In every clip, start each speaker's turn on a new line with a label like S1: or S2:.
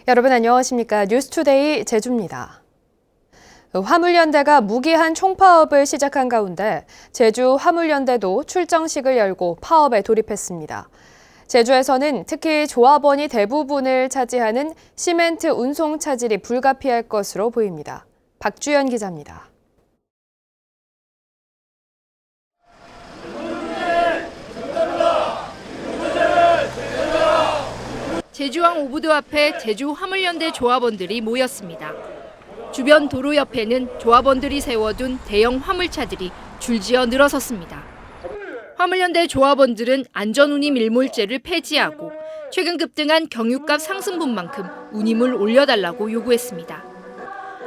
S1: 여러분 안녕하십니까? 뉴스투데이 제주입니다. 화물연대가 무기한 총파업을 시작한 가운데 제주 화물연대도 출정식을 열고 파업에 돌입했습니다. 제주에서는 특히 조합원이 대부분을 차지하는 시멘트 운송 차질이 불가피할 것으로 보입니다. 박주연 기자입니다.
S2: 제주항 오부도 앞에 제주 화물연대 조합원들이 모였습니다. 주변 도로 옆에는 조합원들이 세워둔 대형 화물차들이 줄지어 늘어섰습니다. 화물연대 조합원들은 안전운임 일몰제를 폐지하고 최근 급등한 경유값 상승분만큼 운임을 올려달라고 요구했습니다.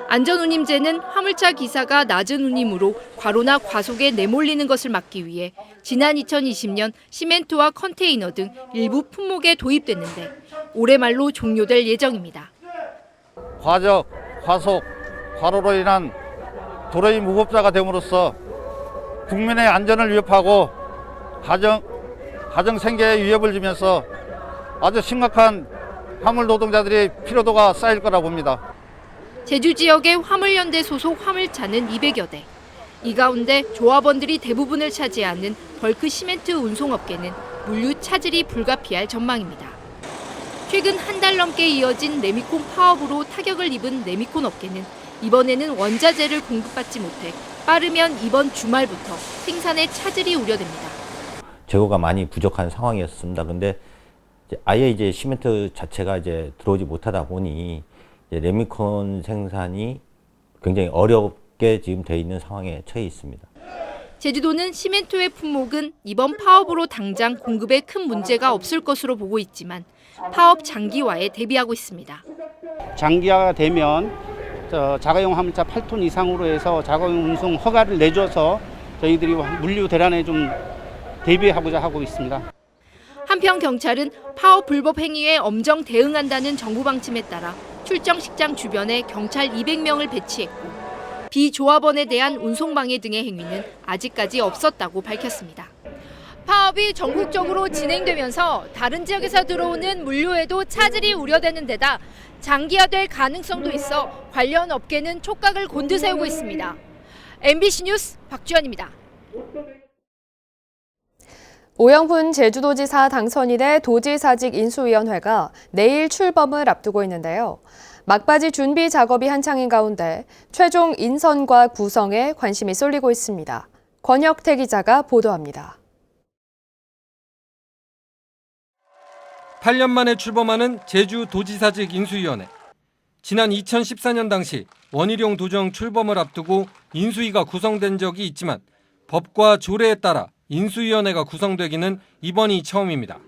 S2: 안전운임제는 화물차 기사가 낮은 운임으로 과로나 과속에 내몰리는 것을 막기 위해 지난 2020년 시멘트와 컨테이너 등 일부 품목에 도입됐는데 올해 말로 종료될 예정입니다.
S3: 과적, 과속, 과로로 인한 도로의 무법자가 됨으로써 국민의 안전을 위협하고 가정 생계에 위협을 주면서 아주 심각한 화물 노동자들의 피로도가 쌓일 거라고 봅니다.
S2: 제주 지역의 화물연대 소속 화물차는 200여 대. 이 가운데 조합원들이 대부분을 차지하는 벌크 시멘트 운송업계는 물류 차질이 불가피할 전망입니다. 최근 한 달 넘게 이어진 레미콘 파업으로 타격을 입은 레미콘 업계는 이번에는 원자재를 공급받지 못해 빠르면 이번 주말부터 생산에 차질이 우려됩니다.
S4: 재고가 많이 부족한 상황이었습니다. 근데 아예 이제 시멘트 자체가 이제 들어오지 못하다 보니 이제 레미콘 생산이 굉장히 어렵게 지금 돼 있는 상황에 처해 있습니다.
S2: 제주도는 시멘트의 품목은 이번 파업으로 당장 공급에 큰 문제가 없을 것으로 보고 있지만 파업 장기화에 대비하고 있습니다.
S5: 장기화가 되면 자가용 화물차 8톤 이상으로 해서 자가용 운송 허가를 내줘서 저희들이 물류 대란에 좀 대비하고자 하고 있습니다.
S2: 한편 경찰은 파업 불법 행위에 엄정 대응한다는 정부 방침에 따라 출정식장 주변에 경찰 200명을 배치했고 비조합원에 대한 운송방해 등의 행위는 아직까지 없었다고 밝혔습니다. 파업이 전국적으로 진행되면서 다른 지역에서 들어오는 물류에도 차질이 우려되는 데다 장기화될 가능성도 있어 관련 업계는 촉각을 곤두세우고 있습니다. MBC 뉴스 박주연입니다.
S1: 오영훈 제주도지사 당선이 돼 도지사직 인수위원회가 내일 출범을 앞두고 있는데요. 막바지 준비 작업이 한창인 가운데 최종 인선과 구성에 관심이 쏠리고 있습니다. 권혁태 기자가 보도합니다.
S6: 8년 만에 출범하는 제주도지사직 인수위원회. 지난 2014년 당시 원희룡 도정 출범을 앞두고 인수위가 구성된 적이 있지만 법과 조례에 따라 인수위원회가 구성되기는 이번이 처음입니다.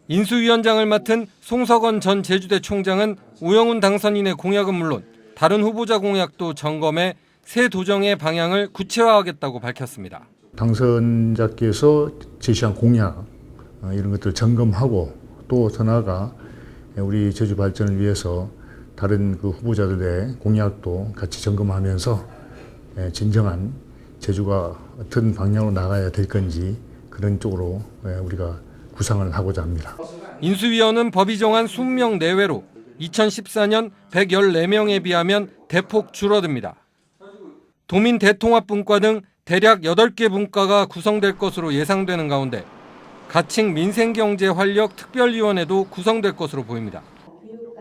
S6: 인수위원장을 맡은 송석원 전 제주대 총장은 오영훈 당선인의 공약은 물론 다른 후보자 공약도 점검해 새 도정의 방향을 구체화하겠다고 밝혔습니다.
S7: 당선자께서 제시한 공약 이런 것들을 점검하고 또 더 나아가 우리 제주 발전을 위해서 다른 그 후보자들의 공약도 같이 점검하면서 진정한 제주가 어떤 방향으로 나가야 될 건지 그런 쪽으로 우리가 구상을 하고자 합니다.
S6: 인수위원은 법이 정한 20명 내외로 2014년 114명에 비하면 대폭 줄어듭니다. 도민 대통합분과 등 대략 8개 분과가 구성될 것으로 예상되는 가운데 가칭 민생경제활력 특별위원회도 구성될 것으로 보입니다.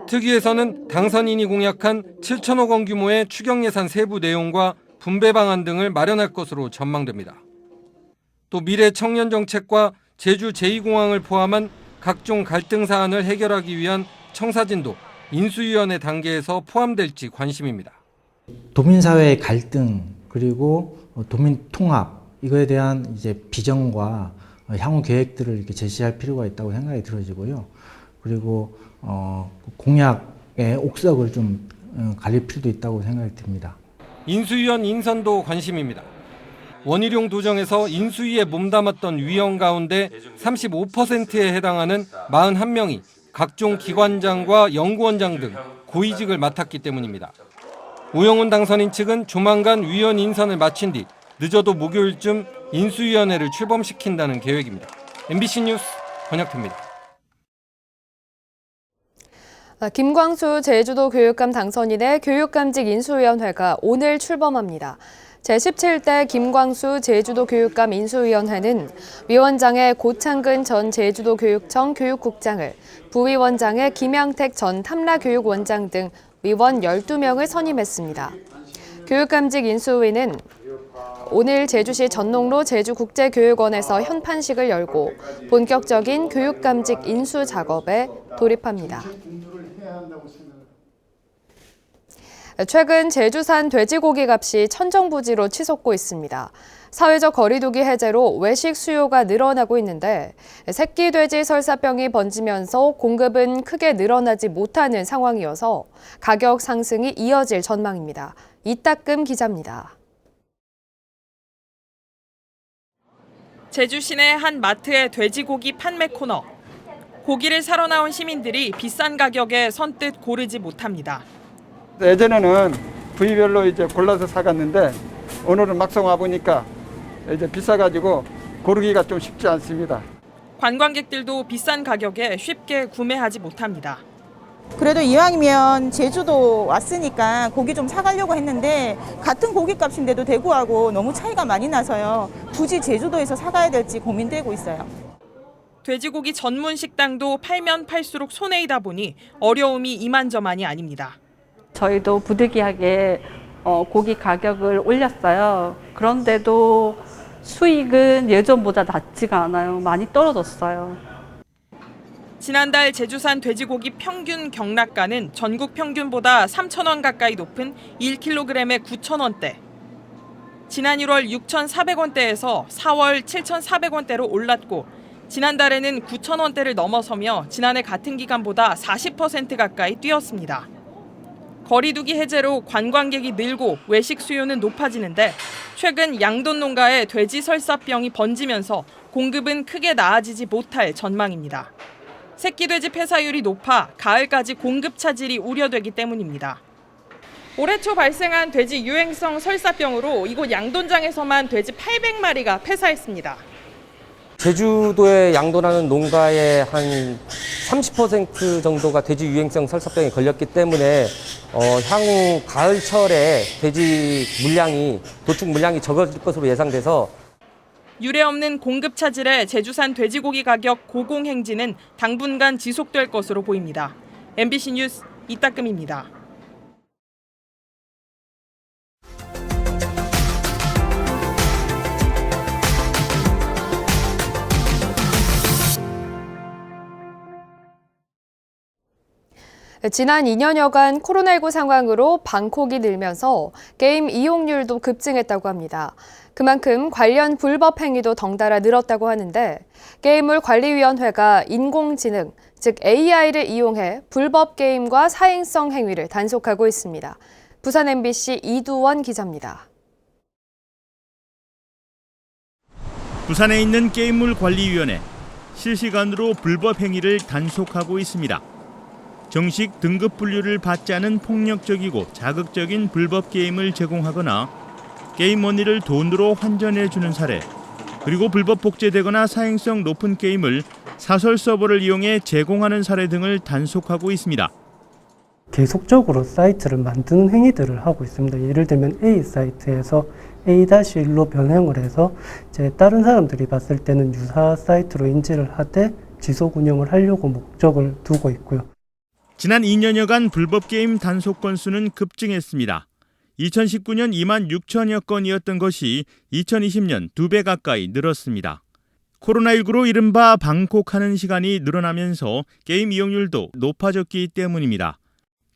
S6: 특위에서는 당선인이 공약한 7천억 원 규모의 추경예산 세부 내용과 분배 방안 등을 마련할 것으로 전망됩니다. 또 미래 청년 정책과 제주 제2공항을 포함한 각종 갈등 사안을 해결하기 위한 청사진도 인수위원회 단계에서 포함될지 관심입니다.
S8: 도민사회의 갈등 그리고 도민 통합 이거에 대한 이제 비전과 향후 계획들을 이렇게 제시할 필요가 있다고 생각이 들어지고요. 그리고 공약의 옥석을 좀 갈릴 필요도 있다고 생각이 듭니다.
S6: 인수위원 인선도 관심입니다. 원희룡 도정에서 인수위에 몸담았던 위원 가운데 35%에 해당하는 41명이 각종 기관장과 연구원장 등 고위직을 맡았기 때문입니다. 오영훈 당선인 측은 조만간 위원 인선을 마친 뒤 늦어도 목요일쯤 인수위원회를 출범시킨다는 계획입니다. MBC 뉴스 권혁태입니다.
S1: 김광수 제주도 교육감 당선인의 교육감직 인수위원회가 오늘 출범합니다. 제17대 김광수 제주도 교육감 인수위원회는 위원장의 고창근 전 제주도교육청 교육국장을, 부위원장의 김양택 전 탐라교육원장 등 위원 12명을 선임했습니다. 교육감직 인수위는 오늘 제주시 전농로 제주국제교육원에서 현판식을 열고 본격적인 교육감직 인수 작업에 돌입합니다. 최근 제주산 돼지고기 값이 천정부지로 치솟고 있습니다. 사회적 거리두기 해제로 외식 수요가 늘어나고 있는데 새끼 돼지 설사병이 번지면서 공급은 크게 늘어나지 못하는 상황이어서 가격 상승이 이어질 전망입니다. 이따금 기자입니다.
S9: 제주 시내 한 마트의 돼지고기 판매 코너. 고기를 사러 나온 시민들이 비싼 가격에 선뜻 고르지 못합니다.
S10: 예전에는 부위별로 이제 골라서 사갔는데 오늘은 막상 와 보니까 이제 비싸가지고 고르기가 좀 쉽지 않습니다.
S9: 관광객들도 비싼 가격에 쉽게 구매하지 못합니다.
S11: 그래도 이왕이면 제주도 왔으니까 고기 좀 사가려고 했는데 같은 고기값인데도 대구하고 너무 차이가 많이 나서요. 굳이 제주도에서 사가야 될지 고민되고 있어요.
S9: 돼지고기 전문 식당도 팔면 팔수록 손해이다 보니 어려움이 이만저만이 아닙니다.
S12: 저희도 부득이하게 고기 가격을 올렸어요. 그런데도 수익은 예전보다 낮지가 않아요. 많이 떨어졌어요.
S9: 지난달 제주산 돼지고기 평균 경락가는 전국 평균보다 3,000원 가까이 높은 1kg에 9,000원대. 지난 1월 6,400원대에서 4월 7,400원대로 올랐고 지난달에는 9,000원대를 넘어서며 지난해 같은 기간보다 40% 가까이 뛰었습니다. 거리두기 해제로 관광객이 늘고 외식 수요는 높아지는데 최근 양돈 농가에 돼지 설사병이 번지면서 공급은 크게 나아지지 못할 전망입니다. 새끼 돼지 폐사율이 높아 가을까지 공급 차질이 우려되기 때문입니다. 올해 초 발생한 돼지 유행성 설사병으로 이곳 양돈장에서만 돼지 800마리가 폐사했습니다.
S13: 제주도에 양돈하는 농가의 한 30% 정도가 돼지 유행성 설사병에 걸렸기 때문에 향후 가을철에 돼지 물량이 도축 물량이 적어질 것으로 예상돼서
S9: 유례 없는 공급 차질에 제주산 돼지고기 가격 고공행진은 당분간 지속될 것으로 보입니다. MBC 뉴스 이따금입니다.
S1: 지난 2년여간 코로나19 상황으로 방콕이 늘면서 게임 이용률도 급증했다고 합니다. 그만큼 관련 불법 행위도 덩달아 늘었다고 하는데 게임물 관리위원회가 인공지능, 즉 AI를 이용해 불법 게임과 사행성 행위를 단속하고 있습니다. 부산 MBC 이두원 기자입니다.
S14: 부산에 있는 게임물 관리위원회, 실시간으로 불법 행위를 단속하고 있습니다. 정식 등급 분류를 받지 않은 폭력적이고 자극적인 불법 게임을 제공하거나 게임 머니를 돈으로 환전해주는 사례, 그리고 불법 복제되거나 사행성 높은 게임을 사설 서버를 이용해 제공하는 사례 등을 단속하고 있습니다.
S15: 계속적으로 사이트를 만드는 행위들을 하고 있습니다. 예를 들면 A 사이트에서 A-1로 변형을 해서 다른 사람들이 봤을 때는 유사 사이트로 인지를 하되 지속 운영을 하려고 목적을 두고 있고요.
S14: 지난 2년여간 불법 게임 단속 건수는 급증했습니다. 2019년 2만 6천여 건이었던 것이 2020년 2배 가까이 늘었습니다. 코로나19로 이른바 방콕하는 시간이 늘어나면서 게임 이용률도 높아졌기 때문입니다.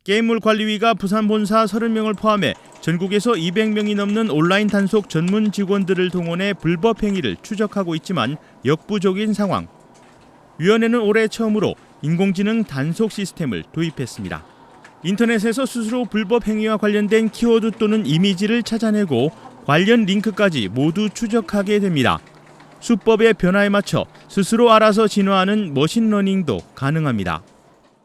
S14: 게임물 관리위가 부산 본사 30명을 포함해 전국에서 200명이 넘는 온라인 단속 전문 직원들을 동원해 불법 행위를 추적하고 있지만 역부족인 상황. 위원회는 올해 처음으로 인공지능 단속 시스템을 도입했습니다. 인터넷에서 스스로 불법 행위와 관련된 키워드 또는 이미지를 찾아내고 관련 링크까지 모두 추적하게 됩니다. 수법의 변화에 맞춰 스스로 알아서 진화하는 머신러닝도 가능합니다.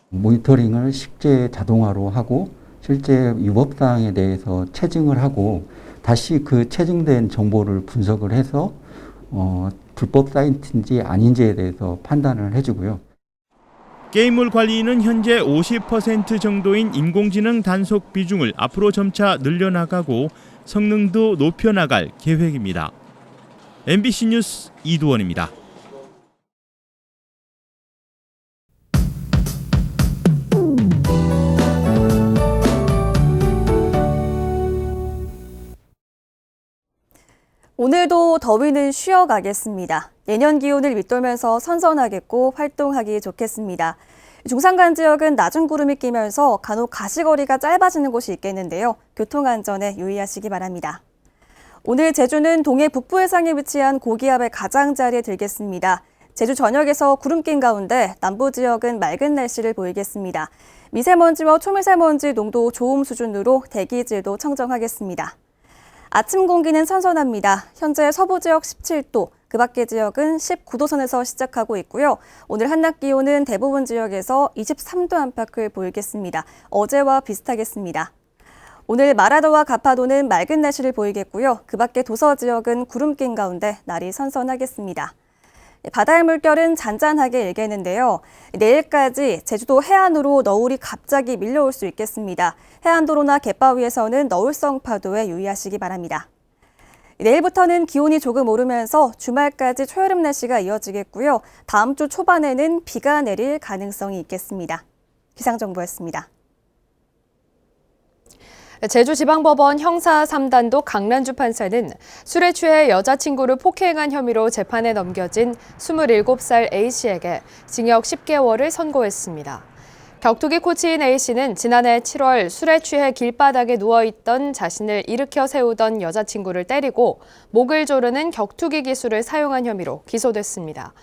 S16: 모니터링을 실제 자동화로 하고 실제 위법사항에 대해서 체증을 하고 다시 그 체증된 정보를 분석을 해서 불법 사이트인지 아닌지에 대해서 판단을 해주고요.
S14: 게임몰 관리인은 현재 50% 정도인 인공지능 단속 비중을 앞으로 점차 늘려나가고 성능도 높여나갈 계획입니다. MBC 뉴스 이두원입니다.
S17: 오늘도 더위는 쉬어가겠습니다. 예년 기온을 밑돌면서 선선하겠고 활동하기 좋겠습니다. 중산간 지역은 낮은 구름이 끼면서 간혹 가시거리가 짧아지는 곳이 있겠는데요. 교통안전에 유의하시기 바랍니다. 오늘 제주는 동해 북부 해상에 위치한 고기압의 가장자리에 들겠습니다. 제주 전역에서 구름 낀 가운데 남부 지역은 맑은 날씨를 보이겠습니다. 미세먼지와 초미세먼지 농도 좋음 수준으로 대기질도 청정하겠습니다. 아침 공기는 선선합니다. 현재 서부 지역 17도, 그 밖의 지역은 19도 선에서 시작하고 있고요. 오늘 한낮 기온은 대부분 지역에서 23도 안팎을 보이겠습니다. 어제와 비슷하겠습니다. 오늘 마라도와 가파도는 맑은 날씨를 보이겠고요. 그 밖의 도서 지역은 구름 낀 가운데 날이 선선하겠습니다. 바다의 물결은 잔잔하게 일겠는데요. 내일까지 제주도 해안으로 너울이 갑자기 밀려올 수 있겠습니다. 해안도로나 갯바위에서는 너울성 파도에 유의하시기 바랍니다. 내일부터는 기온이 조금 오르면서 주말까지 초여름 날씨가 이어지겠고요. 다음 주 초반에는 비가 내릴 가능성이 있겠습니다. 기상정보였습니다.
S1: 제주지방법원 형사 3단독 강란주 판사는 술에 취해 여자친구를 폭행한 혐의로 재판에 넘겨진 27살 A씨에게 징역 10개월을 선고했습니다. 격투기 코치인 A씨는 지난해 7월 술에 취해 길바닥에 누워있던 자신을 일으켜 세우던 여자친구를 때리고 목을 조르는 격투기 기술을 사용한 혐의로 기소됐습니다.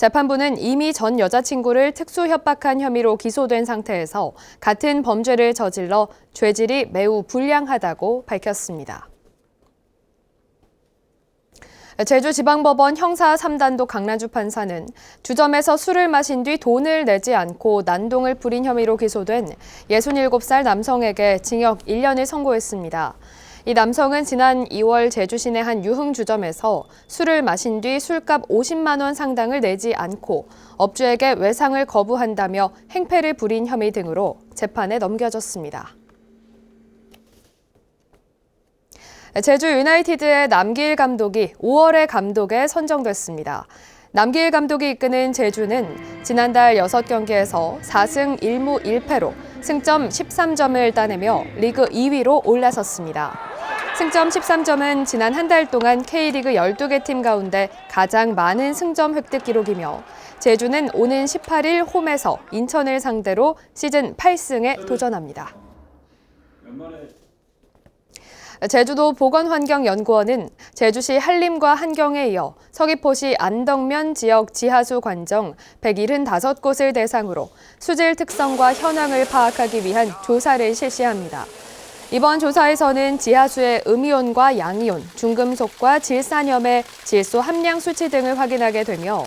S1: 재판부는 이미 전 여자친구를 특수 협박한 혐의로 기소된 상태에서 같은 범죄를 저질러 죄질이 매우 불량하다고 밝혔습니다. 제주지방법원 형사 3단독 강란주 판사는 주점에서 술을 마신 뒤 돈을 내지 않고 난동을 부린 혐의로 기소된 67살 남성에게 징역 1년을 선고했습니다. 이 남성은 지난 2월 제주 시내 한 유흥주점에서 술을 마신 뒤 술값 50만 원 상당을 내지 않고 업주에게 외상을 거부한다며 행패를 부린 혐의 등으로 재판에 넘겨졌습니다. 제주 유나이티드의 남기일 감독이 5월의 감독에 선정됐습니다. 남기일 감독이 이끄는 제주는 지난달 6경기에서 4승 1무 1패로 승점 13점을 따내며 리그 2위로 올라섰습니다. 승점 13점은 지난 한 달 동안 K리그 12개 팀 가운데 가장 많은 승점 획득 기록이며 제주는 오는 18일 홈에서 인천을 상대로 시즌 8승에 도전합니다. 제주도 보건환경연구원은 제주시 한림과 한경에 이어 서귀포시 안덕면 지역 지하수 관정 175곳을 대상으로 수질 특성과 현황을 파악하기 위한 조사를 실시합니다. 이번 조사에서는 지하수의 음이온과 양이온, 중금속과 질산염의 질소 함량 수치 등을 확인하게 되며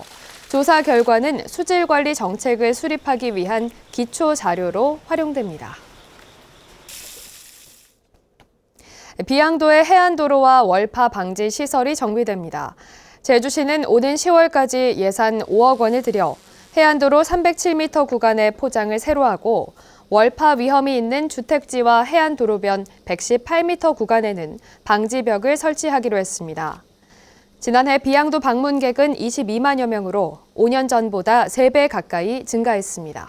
S1: 조사 결과는 수질 관리 정책을 수립하기 위한 기초 자료로 활용됩니다. 비양도의 해안도로와 월파 방지 시설이 정비됩니다. 제주시는 오는 10월까지 예산 5억 원을 들여 해안도로 307m 구간의 포장을 새로 하고 월파 위험이 있는 주택지와 해안도로변 118m 구간에는 방지벽을 설치하기로 했습니다. 지난해 비양도 방문객은 22만여 명으로 5년 전보다 3배 가까이 증가했습니다.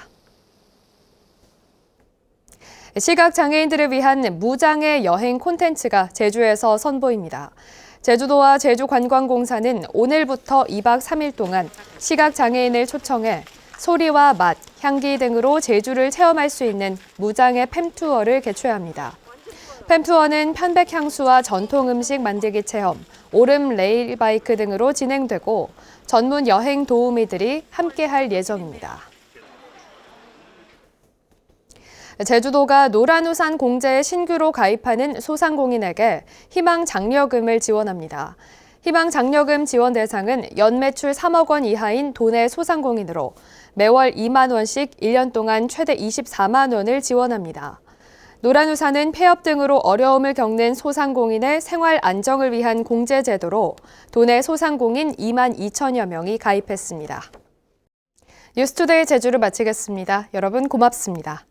S1: 시각장애인들을 위한 무장애 여행 콘텐츠가 제주에서 선보입니다. 제주도와 제주관광공사는 오늘부터 2박 3일 동안 시각장애인을 초청해 소리와 맛, 향기 등으로 제주를 체험할 수 있는 무장애 팸투어를 개최합니다. 팸투어는 편백향수와 전통 음식 만들기 체험, 오름 레일바이크 등으로 진행되고 전문 여행 도우미들이 함께할 예정입니다. 제주도가 노란우산 공제에 신규로 가입하는 소상공인에게 희망장려금을 지원합니다. 희망장려금 지원 대상은 연매출 3억 원 이하인 도내 소상공인으로 매월 2만 원씩 1년 동안 최대 24만 원을 지원합니다. 노란우산은 폐업 등으로 어려움을 겪는 소상공인의 생활 안정을 위한 공제 제도로 도내 소상공인 2만 2천여 명이 가입했습니다. 뉴스투데이 제주를 마치겠습니다. 여러분 고맙습니다.